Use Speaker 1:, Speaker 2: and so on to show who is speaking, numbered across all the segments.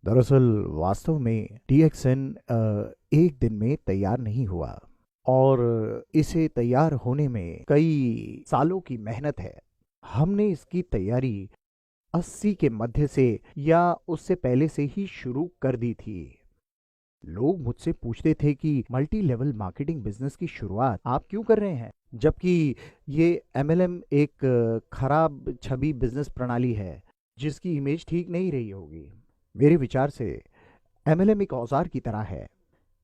Speaker 1: दरअसल वास्तव में DXN एक दिन में तैयार नहीं हुआ और इसे तैयार होने में कई सालों की मेहनत है। हमने इसकी तैयारी 80 के मध्य से या उससे पहले से ही शुरू कर दी थी। लोग मुझसे पूछते थे कि मल्टी लेवल मार्केटिंग बिजनेस की शुरुआत आप क्यों कर रहे हैं, जबकि ये MLM एक खराब छवि बिजनेस प्रणाली है जिसकी इमेज ठीक नहीं रही होगी। मेरे विचार से MLM एक औजार की तरह है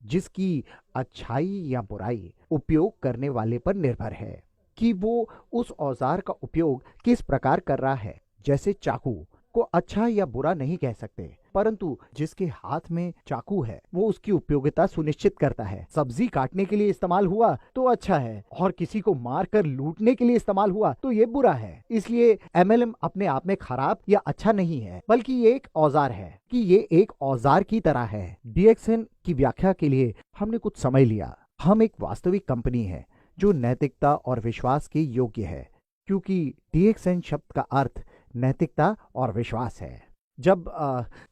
Speaker 1: जिसकी अच्छाई या बुराई उपयोग करने वाले पर निर्भर है कि वो उस औजार का उपयोग किस प्रकार कर रहा है। जैसे चाकू को अच्छा या बुरा नहीं कह सकते, परंतु जिसके हाथ में चाकू है वो उसकी उपयोगिता सुनिश्चित करता है। सब्जी काटने के लिए इस्तेमाल हुआ तो अच्छा है और किसी को मारकर लूटने के लिए इस्तेमाल हुआ तो ये बुरा है। इसलिए MLM अपने आप में खराब या अच्छा नहीं है, बल्कि ये एक औजार है कि ये एक औजार की तरह है। DXN की व्याख्या के लिए हमने कुछ समय लिया। हम एक वास्तविक कंपनी है जो नैतिकता और विश्वास के योग्य है, क्योंकि DXN शब्द का अर्थ नैतिकता और विश्वास है। जब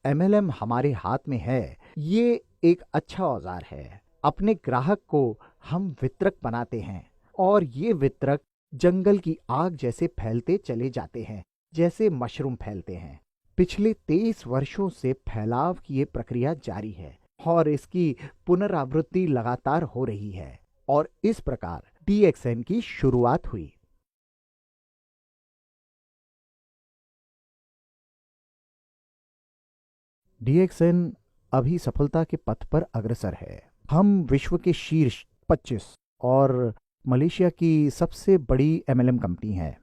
Speaker 1: MLM हमारे हाथ में है, ये एक अच्छा औजार है। अपने ग्राहक को हम वितरक बनाते हैं और ये वितरक जंगल की आग जैसे फैलते चले जाते हैं, जैसे मशरूम फैलते हैं। पिछले 23 वर्षों से फैलाव की ये प्रक्रिया जारी है और इसकी पुनरावृत्ति लगातार हो रही है और इस प्रकार DXN की शुरुआत हुई। DXN अभी सफलता के पथ पर अग्रसर है। हम विश्व के शीर्ष 25 और मलेशिया की सबसे बड़ी MLM कंपनी है।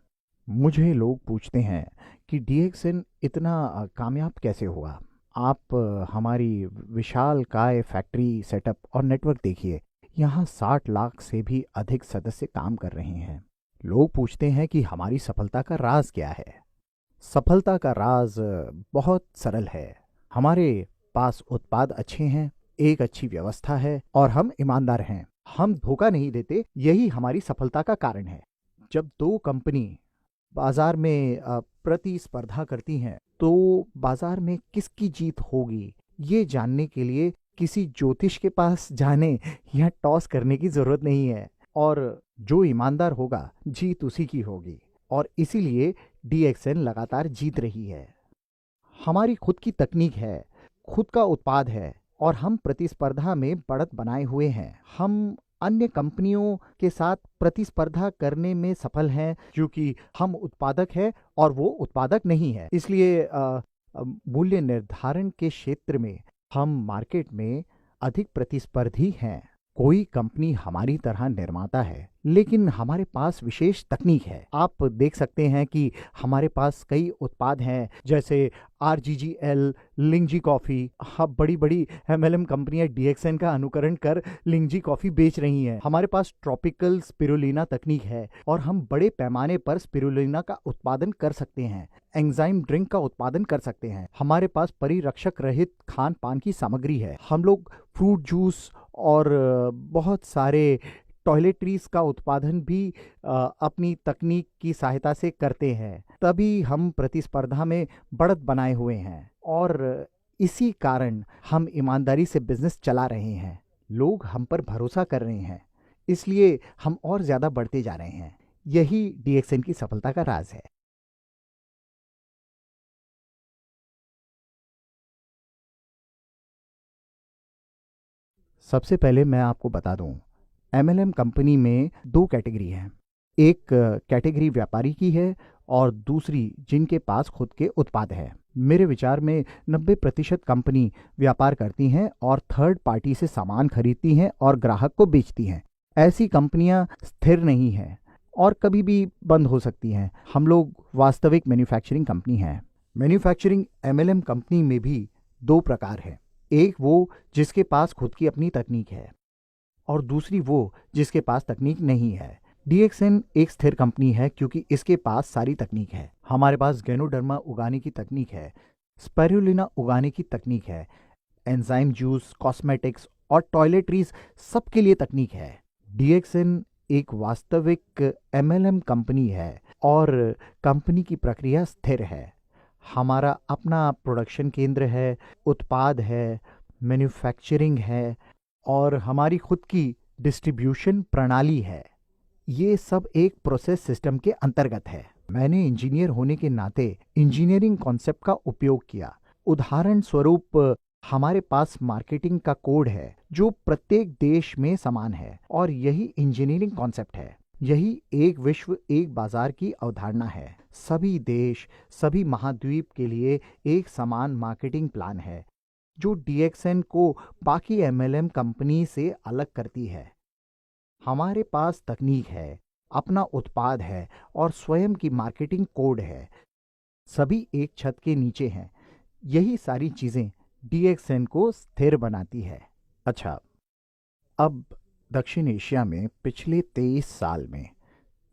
Speaker 1: मुझे लोग पूछते हैं कि DXN इतना कामयाब कैसे हुआ। आप हमारी विशाल काय फैक्ट्री सेटअप और नेटवर्क देखिए। यहाँ 60 लाख से भी अधिक सदस्य काम कर रहे हैं। लोग पूछते हैं कि हमारी सफलता का राज क्या है। सफलता का राज बहुत सरल है। हमारे पास उत्पाद अच्छे हैं, एक अच्छी व्यवस्था है और हम ईमानदार हैं। हम धोखा नहीं देते, यही हमारी सफलता का कारण है। जब दो कंपनी बाजार में प्रतिस्पर्धा करती हैं, तो बाजार में किसकी जीत होगी ये जानने के लिए किसी ज्योतिष के पास जाने या टॉस करने की जरूरत नहीं है। और जो ईमानदार होगा जीत उसी की होगी और इसीलिए DXN लगातार जीत रही है। हमारी खुद की तकनीक है, खुद का उत्पाद है और हम प्रतिस्पर्धा में बढ़त बनाए हुए हैं। हम अन्य कंपनियों के साथ प्रतिस्पर्धा करने में सफल हैं क्योंकि हम उत्पादक हैं और वो उत्पादक नहीं है। इसलिए मूल्य निर्धारण के क्षेत्र में हम मार्केट में अधिक प्रतिस्पर्धी हैं। कोई कंपनी हमारी तरह निर्माता है, लेकिन हमारे पास विशेष तकनीक है। आप देख सकते हैं कि हमारे पास कई उत्पाद हैं, जैसे RGGL, लिंगजी कॉफ़ी। अब बड़ी बड़ी MLM कंपनियां DXN का अनुकरण कर लिंगजी कॉफ़ी बेच रही हैं। हमारे पास ट्रॉपिकल स्पिरुलिना तकनीक है और हम बड़े पैमाने पर स्पिरुलिना का उत्पादन कर सकते हैं। एंजाइम ड्रिंक का उत्पादन कर सकते हैं। हमारे पास परिरक्षक रहित खान पान की सामग्री है। हम लोग फ्रूट जूस और बहुत सारे टॉयलेटरीज का उत्पादन भी अपनी तकनीक की सहायता से करते हैं। तभी हम प्रतिस्पर्धा में बढ़त बनाए हुए हैं और इसी कारण हम ईमानदारी से बिजनेस चला रहे हैं। लोग हम पर भरोसा कर रहे हैं, इसलिए हम और ज्यादा बढ़ते जा रहे हैं। यही DXN की सफलता का राज है। सबसे पहले मैं आपको बता दूं, MLM कंपनी में दो कैटेगरी हैं। एक कैटेगरी व्यापारी की है और दूसरी जिनके पास खुद के उत्पाद है। मेरे विचार में 90% कंपनी व्यापार करती हैं और थर्ड पार्टी से सामान खरीदती हैं और ग्राहक को बेचती हैं। ऐसी कंपनियां स्थिर नहीं हैं और कभी भी बंद हो सकती हैं। हम लोग वास्तविक मैन्युफैक्चरिंग कंपनी हैं। मैन्युफैक्चरिंग MLM कंपनी में भी दो प्रकार है। एक वो जिसके पास खुद की अपनी तकनीक है और दूसरी वो जिसके पास तकनीक नहीं है। DXN एक स्थिर कंपनी है क्योंकि इसके पास सारी तकनीक है। हमारे पास गैनोडर्मा उगाने की तकनीक है, स्पाइरुलिना उगाने की तकनीक है, एंजाइम जूस, कॉस्मेटिक्स और टॉयलेटरीज सबके लिए तकनीक है। DXN एक वास्तविक MLM कंपनी है और कंपनी की प्रक्रिया स्थिर है। हमारा अपना प्रोडक्शन केंद्र है, उत्पाद है, मैन्युफैक्चरिंग है और हमारी खुद की डिस्ट्रीब्यूशन प्रणाली है। ये सब एक प्रोसेस सिस्टम के अंतर्गत है। मैंने इंजीनियर होने के नाते इंजीनियरिंग कॉन्सेप्ट का उपयोग किया। उदाहरण स्वरूप हमारे पास मार्केटिंग का कोड है जो प्रत्येक देश में समान है और यही इंजीनियरिंग कॉन्सेप्ट है। यही एक विश्व एक बाजार की अवधारणा है। सभी देश, सभी महाद्वीप के लिए एक समान मार्केटिंग प्लान है जो डीएक्सएन को बाकी एमएलएम कंपनी से अलग करती है। हमारे पास तकनीक है, अपना उत्पाद है और स्वयं की मार्केटिंग कोड है। सभी एक छत के नीचे हैं। यही सारी चीजें डीएक्सएन को स्थिर बनाती है। अच्छा, अब दक्षिण एशिया में पिछले 23 साल में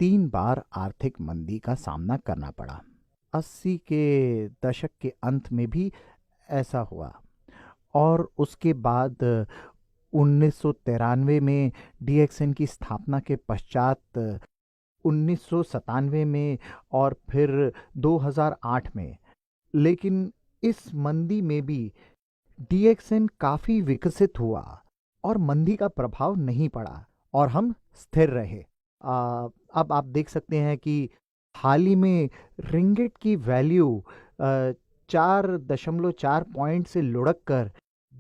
Speaker 1: 3 बार आर्थिक मंदी का सामना करना पड़ा। 80 के दशक के अंत में भी ऐसा हुआ और उसके बाद 1993 में डीएक्सएन की स्थापना के पश्चात 1997 में और फिर 2008 में। लेकिन इस मंदी में भी डीएक्सएन काफी विकसित हुआ और मंदी का प्रभाव नहीं पड़ा और हम स्थिर रहे। अब आप देख सकते हैं कि हाल ही में रिंगिट की वैल्यू 4.4 पॉइंट से लुढ़क कर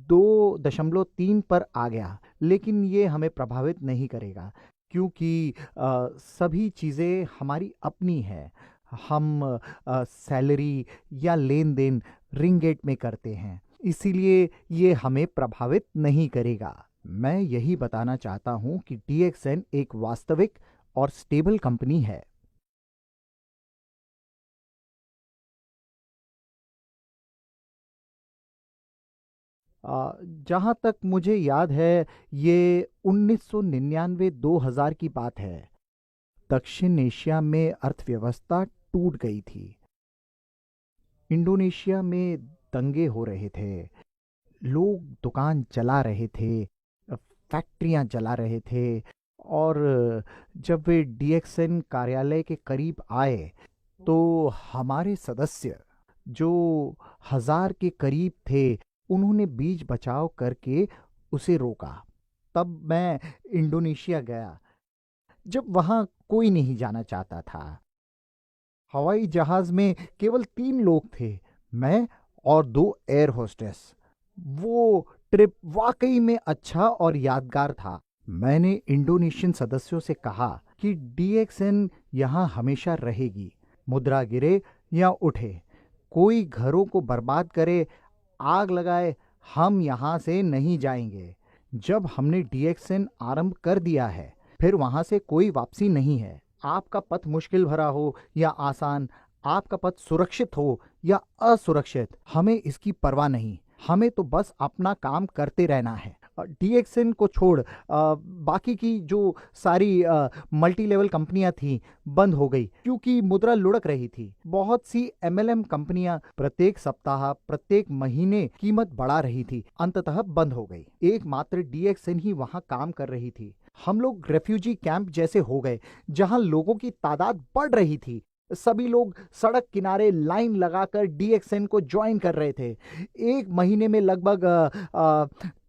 Speaker 1: 2.3 पर आ गया। लेकिन ये हमें प्रभावित नहीं करेगा क्योंकि सभी चीज़ें हमारी अपनी हैं। हम सैलरी या लेन देन रिंगेट में करते हैं, इसीलिए ये हमें प्रभावित नहीं करेगा। मैं यही बताना चाहता हूं कि डीएक्सएन एक वास्तविक और स्टेबल कंपनी है। जहां तक मुझे याद है, ये 1999-2000 की बात है। दक्षिण एशिया में अर्थव्यवस्था टूट गई थी। इंडोनेशिया में दंगे हो रहे थे, लोग दुकान जला रहे थे, फैक्ट्रियां जला रहे थे और जब वे डीएक्सएन कार्यालय के करीब आए तो हमारे सदस्य जो 1000 के करीब थे, उन्होंने बीच बचाव करके उसे रोका। तब मैं इंडोनेशिया गया जब वहां कोई नहीं जाना चाहता था। हवाई जहाज में केवल 3 लोग थे, मैं और 2 एयर होस्टेस। वो ट्रिप वाकई में अच्छा और यादगार था। मैंने इंडोनेशियन सदस्यों से कहा कि डीएक्सएन यहाँ हमेशा रहेगी। मुद्रा गिरे या उठे, कोई घरों को बर्बाद करे, आग लगाए, हम यहाँ से नहीं जाएंगे। जब हमने डीएक्सएन आरंभ कर दिया है, फिर वहां से कोई वापसी नहीं है। आपका पथ मुश्किल भरा हो या आसान, आपका पथ सुरक्षित हो या असुरक्षित, हमें इसकी परवाह नहीं। हमें तो बस अपना काम करते रहना है। डीएक्सएन को छोड़ बाकी की जो सारी मल्टी लेवल कंपनियां थी बंद हो गई क्योंकि मुद्रा लुढ़क रही थी। बहुत सी एमएलएम कंपनियां प्रत्येक सप्ताह, प्रत्येक महीने कीमत बढ़ा रही थी, अंततः बंद हो गई। एकमात्र डीएक्सएन ही वहां काम कर रही थी। हम लोग रेफ्यूजी कैंप जैसे हो गए जहां लोगों की तादाद बढ़ रही थी। सभी लोग सड़क किनारे लाइन लगाकर डीएक्सएन को ज्वाइन कर रहे थे। एक महीने में लगभग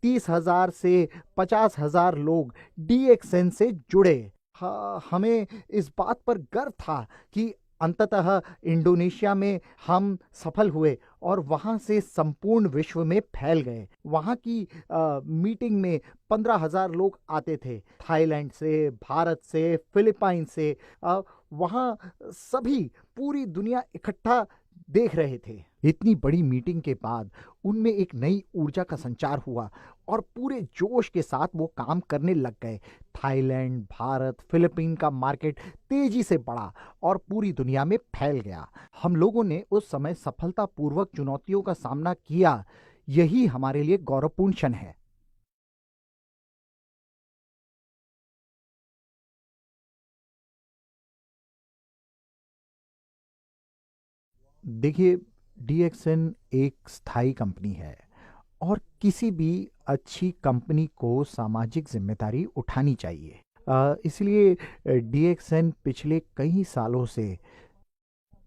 Speaker 1: 30,000 से 50,000 लोग डीएक्सएन से जुड़े। हमें इस बात पर गर्व था कि अंततः इंडोनेशिया में हम सफल हुए और वहां से संपूर्ण विश्व में फैल गए। वहां की मीटिंग में 15,000 लोग आते थे, थाईलैंड से, भारत से, फिलीपाइन से। वहां सभी, पूरी दुनिया इकट्ठा देख रहे थे। इतनी बड़ी मीटिंग के बाद उनमें एक नई ऊर्जा का संचार हुआ और पूरे जोश के साथ वो काम करने लग गए। थाईलैंड, भारत, फिलीपीन का मार्केट तेजी से बढ़ा और पूरी दुनिया में फैल गया। हम लोगों ने उस समय सफलतापूर्वक चुनौतियों का सामना किया। यही हमारे लिए गौरवपूर्ण क्षण है। देखिए, डीएक्सएन एक स्थायी कंपनी है और किसी भी अच्छी कंपनी को सामाजिक जिम्मेदारी उठानी चाहिए। इसलिए डीएक्सएन पिछले कई सालों से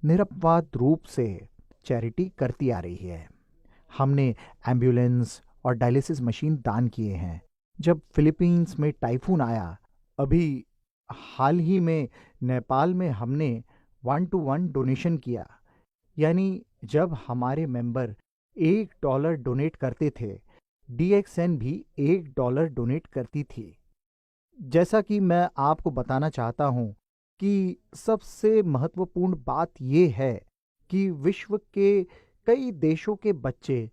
Speaker 1: निरपवाद रूप से चैरिटी करती आ रही है। हमने एम्बुलेंस और डायलिसिस मशीन दान किए हैं। जब फिलीपींस में टाइफून आया, अभी हाल ही में नेपाल में हमने 1-to-1 डोनेशन किया। यानी जब हमारे मेंबर $1 डोनेट करते थे, DXN भी $1 डोनेट करती थी। जैसा कि मैं आपको बताना चाहता हूं कि सबसे महत्वपूर्ण बात यह है कि विश्व के कई देशों के बच्चे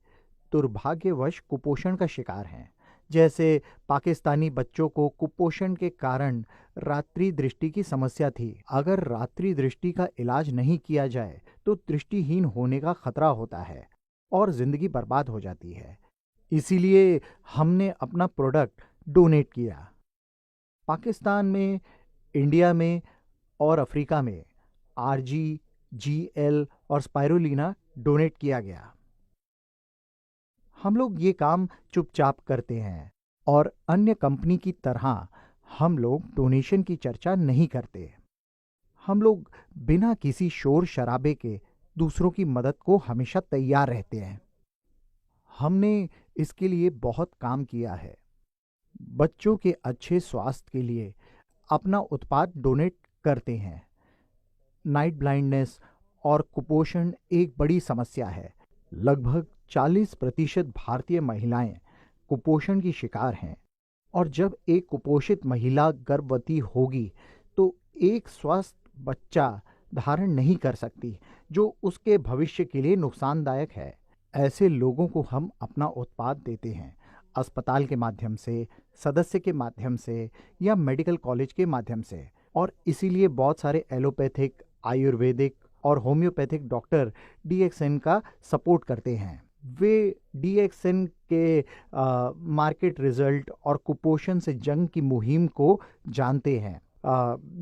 Speaker 1: दुर्भाग्यवश कुपोषण का शिकार हैं। जैसे पाकिस्तानी बच्चों को कुपोषण के कारण रात्रि दृष्टि की समस्या थी। अगर रात्रि दृष्टि का इलाज नहीं किया जाए तो दृष्टिहीन होने का खतरा होता है और जिंदगी बर्बाद हो जाती है। इसीलिए हमने अपना प्रोडक्ट डोनेट किया। पाकिस्तान में, इंडिया में और अफ्रीका में RG, GL और स्पाइरुलिना डोनेट किया गया। हम लोग ये काम चुपचाप करते हैं और अन्य कंपनी की तरह हम लोग डोनेशन की चर्चा नहीं करते। हम लोग बिना किसी शोर शराबे के दूसरों की मदद को हमेशा तैयार रहते हैं। हमने इसके लिए बहुत काम किया है। बच्चों के अच्छे स्वास्थ्य के लिए अपना उत्पाद डोनेट करते हैं। नाइट ब्लाइंडनेस और कुपोषण एक बड़ी समस्या है। लगभग 40% भारतीय महिलाएं कुपोषण की शिकार हैं और जब एक कुपोषित महिला गर्भवती होगी तो एक स्वस्थ बच्चा धारण नहीं कर सकती, जो उसके भविष्य के लिए नुकसानदायक है। ऐसे लोगों को हम अपना उत्पाद देते हैं, अस्पताल के माध्यम से, सदस्य के माध्यम से या मेडिकल कॉलेज के माध्यम से। और इसीलिए बहुत सारे एलोपैथिक, आयुर्वेदिक और होम्योपैथिक डॉक्टर DXN का सपोर्ट करते हैं। वे DXN के मार्केट रिजल्ट और कुपोषण से जंग की मुहिम को जानते हैं।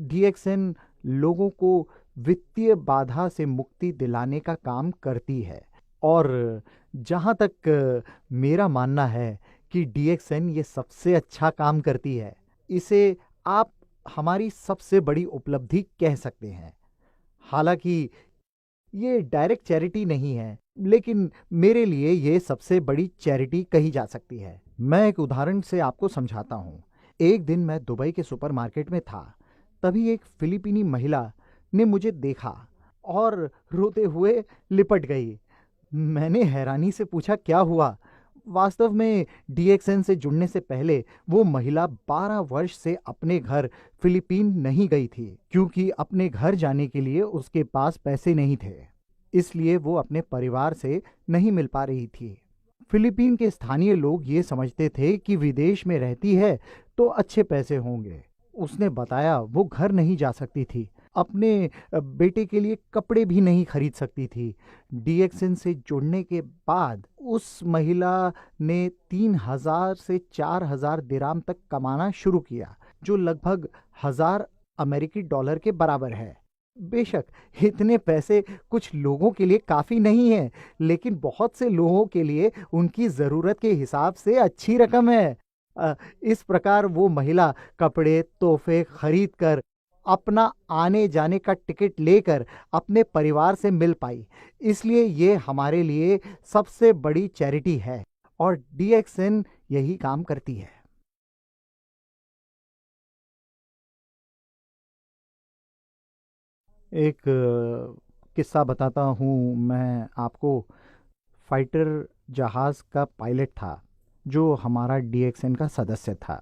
Speaker 1: DXN लोगों को वित्तीय बाधा से मुक्ति दिलाने का काम करती है और जहाँ तक मेरा मानना है कि DXN ये सबसे अच्छा काम करती है। इसे आप हमारी सबसे बड़ी उपलब्धि कह सकते हैं। हालांकि ये डायरेक्ट चैरिटी नहीं है, लेकिन मेरे लिए ये सबसे बड़ी चैरिटी कही जा सकती है। मैं एक उदाहरण से आपको समझाता हूँ। एक दिन मैं दुबई के सुपरमार्केट में था, तभी एक फिलीपीनी महिला ने मुझे देखा और रोते हुए लिपट गई। मैंने हैरानी से पूछा, क्या हुआ? वास्तव में DXN से जुड़ने से पहले वो महिला 12 वर्ष से अपने घर फिलीपीन नहीं गई थी, क्योंकि अपने घर जाने के लिए उसके पास पैसे नहीं थे। इसलिए वो अपने परिवार से नहीं मिल पा रही थी। फिलीपीन के स्थानीय लोग ये समझते थे कि विदेश में रहती है तो अच्छे पैसे होंगे। उसने बताया वो घर नहीं जा सकती थी, अपने बेटे के लिए कपड़े भी नहीं खरीद सकती थी। DXN से जुड़ने के बाद उस महिला ने 3,000 से 4,000 दिराम तक कमाना शुरू किया, जो लगभग $1,000 के बराबर है। बेशक इतने पैसे कुछ लोगों के लिए काफ़ी नहीं है, लेकिन बहुत से लोगों के लिए उनकी ज़रूरत के हिसाब से अच्छी रकम है। इस प्रकार वो महिला कपड़े, तोहफे खरीद कर अपना आने जाने का टिकट लेकर अपने परिवार से मिल पाई। इसलिए ये हमारे लिए सबसे बड़ी चैरिटी है और DXN यही काम करती है। एक किस्सा बताता हूँ मैं आपको। फाइटर जहाज़ का पायलट था जो हमारा DXN का सदस्य था।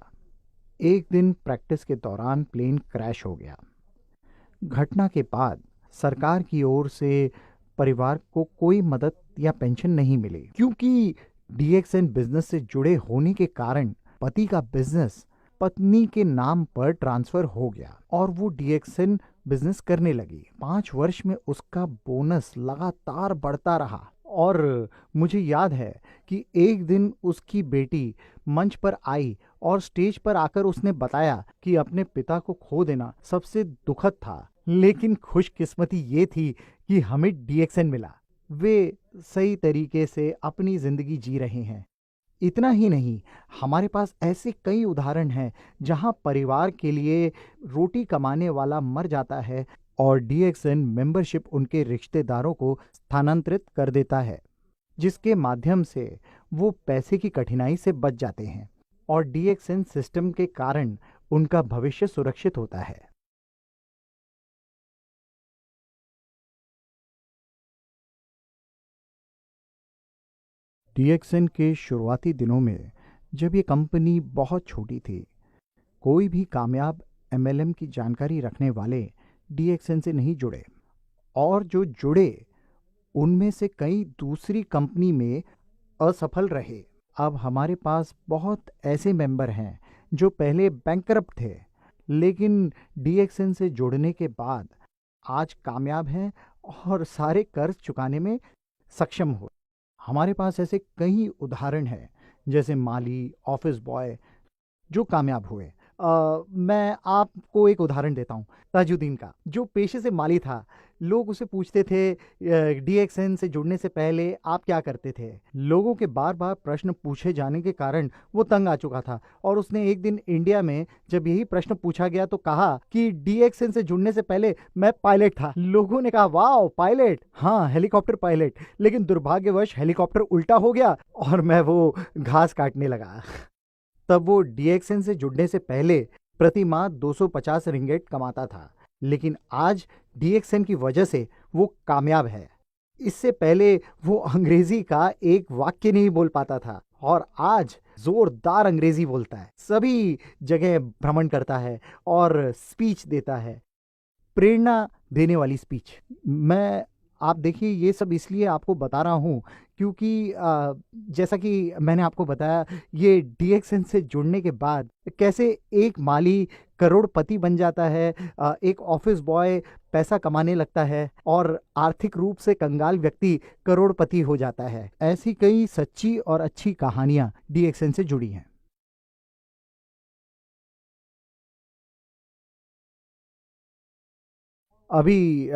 Speaker 1: एक दिन प्रैक्टिस के दौरान प्लेन क्रैश हो गया। घटना के बाद सरकार की ओर से परिवार को कोई मदद या पेंशन नहीं मिली, क्योंकि DXN बिजनेस से जुड़े होने के कारण पति का बिजनेस पत्नी के नाम पर ट्रांसफर हो गया और वो DXN बिजनेस करने लगी। 5 वर्ष में उसका बोनस लगातार बढ़ता रहा और मुझे याद है कि एक दिन उसकी बेटी मंच पर आई और स्टेज पर आकर उसने बताया कि अपने पिता को खो देना सबसे दुखद था, लेकिन खुशकिस्मती ये थी कि हमें DXN मिला। वे सही तरीके से अपनी जिंदगी जी रहे हैं। इतना ही नहीं, हमारे पास ऐसे कई उदाहरण हैं जहां परिवार के लिए रोटी कमाने वाला मर जाता है और DXN मेंबरशिप उनके रिश्तेदारों को स्थानांतरित कर देता है, जिसके माध्यम से वो पैसे की कठिनाई से बच जाते हैं और DXN सिस्टम के कारण उनका भविष्य सुरक्षित होता है। DXN के शुरुआती दिनों में जब ये कंपनी बहुत छोटी थी, कोई भी कामयाब MLM की जानकारी रखने वाले DXN से नहीं जुड़े, और जो जुड़े उनमें से कई दूसरी कंपनी में असफल रहे। अब हमारे पास बहुत ऐसे मेंबर हैं जो पहले बैंकरप्ट थे, लेकिन DXN से जुड़ने के बाद आज कामयाब हैं और सारे कर्ज चुकाने में सक्षम हो। हमारे पास ऐसे कई उदाहरण हैं, जैसे माली, ऑफिस बॉय जो कामयाब हुए। मैं आपको एक उदाहरण देता हूँ, ताजुद्दीन का, जो पेशे से माली था। लोग उसे पूछते थे DXN से जुड़ने से पहले आप क्या करते थे। लोगों के बार बार प्रश्न पूछे जाने के कारण वो तंग आ चुका था और उसने एक दिन इंडिया में जब यही प्रश्न पूछा गया तो कहा कि DXN से जुड़ने से पहले मैं पायलट था। लोगों ने कहा, वाह पायलट, हाँ हेलीकॉप्टर पायलट। लेकिन दुर्भाग्यवश हेलीकॉप्टर उल्टा हो गया और मैं वो घास काटने लगा। तब वो DXN से जुड़ने से पहले प्रति माह 250 रिंगेट कमाता था, लेकिन आज DXN की वजह से वो कामयाब है। इससे पहले वो अंग्रेजी का एक वाक्य नहीं बोल पाता था और आज जोरदार अंग्रेजी बोलता है, सभी जगह भ्रमण करता है और स्पीच देता है, प्रेरणा देने वाली स्पीच। आप देखिए, ये सब इसलिए आपको बता रहा हूँ क्योंकि जैसा कि मैंने आपको बताया, ये DXN से जुड़ने के बाद कैसे एक माली करोड़पति बन जाता है, एक ऑफिस बॉय पैसा कमाने लगता है और आर्थिक रूप से कंगाल व्यक्ति करोड़पति हो जाता है। ऐसी कई सच्ची और अच्छी कहानियां DXN से जुड़ी हैं। अभी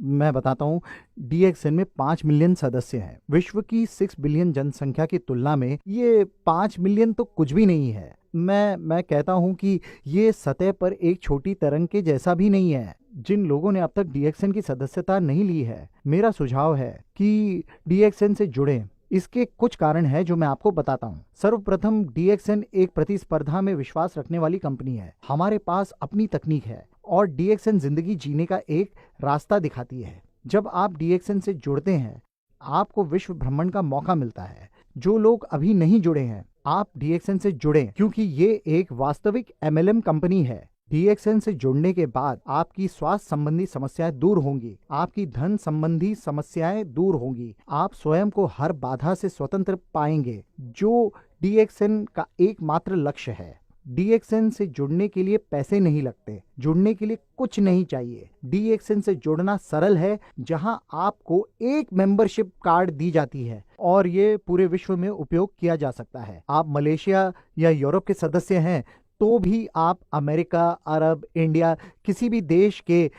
Speaker 1: मैं बताता हूँ, DXN में 5 मिलियन सदस्य हैं। विश्व की 6 बिलियन जनसंख्या की तुलना में ये 5 मिलियन तो कुछ भी नहीं है। मैं कहता हूँ कि ये सतह पर एक छोटी तरंग के जैसा भी नहीं है। जिन लोगों ने अब तक DXN की सदस्यता नहीं ली है, मेरा सुझाव है कि DXN से जुड़ें। इसके कुछ कारण हैं जो मैं आपको बताता हूँ। सर्वप्रथम, DXN एक प्रतिस्पर्धा में विश्वास रखने वाली कंपनी है। हमारे पास अपनी तकनीक है और DXN जिंदगी जीने का एक रास्ता दिखाती है। जब आप DXN से जुड़ते हैं, आपको विश्व भ्रमण का मौका मिलता है। जो लोग अभी नहीं जुड़े हैं, आप DXN से जुड़ें क्योंकि ये एक वास्तविक MLM कंपनी है। DXN से जुड़ने के बाद आपकी स्वास्थ्य संबंधी समस्याएं दूर होंगी, आपकी धन संबंधी समस्याएं दूर होंगी, आप स्वयं को हर बाधा से स्वतंत्र पाएंगे, जो DXN का एकमात्र लक्ष्य है। DXN से जुड़ने के लिए पैसे नहीं लगते, जुड़ने के लिए कुछ नहीं चाहिए। DXN से जुड़ना सरल है, जहां आपको एक मेंबरशिप कार्ड दी जाती है और ये पूरे विश्व में उपयोग किया जा सकता है। आप मलेशिया या यूरोप के सदस्य हैं तो भी आप अमेरिका, अरब, इंडिया, किसी भी देश के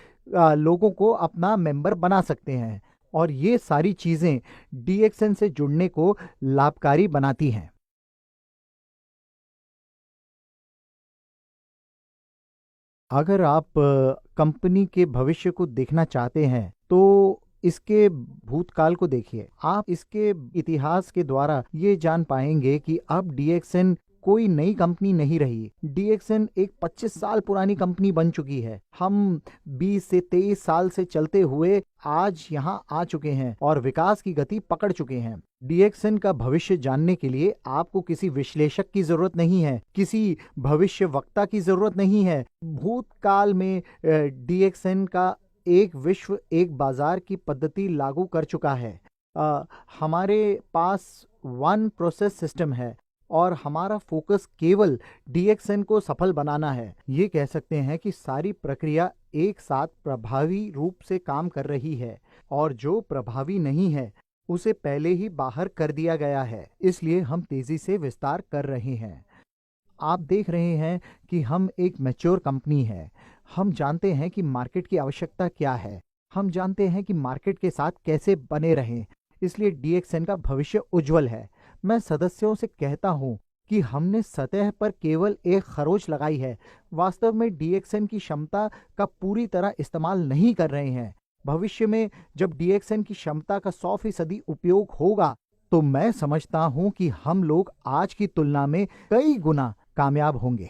Speaker 1: लोगों को अपना मेंबर बना सकते हैं और ये सारी चीजें DXN से जुड़ने को लाभकारी बनाती हैं। अगर आप कंपनी के भविष्य को देखना चाहते हैं तो इसके भूतकाल को देखिए। आप इसके इतिहास के द्वारा ये जान पाएंगे कि अब DXN कोई नई कंपनी नहीं रही। DXN एक 25 साल पुरानी कंपनी बन चुकी है। हम 20 से 23 साल से चलते हुए आज यहाँ आ चुके हैं और विकास की गति पकड़ चुके हैं। DXN का भविष्य जानने के लिए आपको किसी विश्लेषक की जरूरत नहीं है, किसी भविष्य वक्ता की जरूरत नहीं है। भूतकाल में DXN का एक विश्व एक बाजार की पद्धति लागू कर चुका है। हमारे पास वन प्रोसेस सिस्टम है और हमारा फोकस केवल DXN को सफल बनाना है। ये कह सकते हैं कि सारी प्रक्रिया एक साथ प्रभावी रूप से काम कर रही है और जो प्रभावी नहीं है उसे पहले ही बाहर कर दिया गया है। इसलिए हम तेजी से विस्तार कर रहे हैं। आप देख रहे हैं कि हम एक मैच्योर कंपनी है। हम जानते हैं कि मार्केट की आवश्यकता क्या है, हम जानते हैं कि मार्केट के साथ कैसे बने रहें। इसलिए DXN का भविष्य उज्जवल है। मैं सदस्यों से कहता हूं कि हमने सतह पर केवल एक खरोच लगाई है, वास्तव में डीएक्सएन की क्षमता का पूरी तरह इस्तेमाल नहीं कर रहे हैं। भविष्य में जब डीएक्सएन की क्षमता का 100% उपयोग होगा तो मैं समझता हूं कि हम लोग आज की तुलना में कई गुना कामयाब होंगे।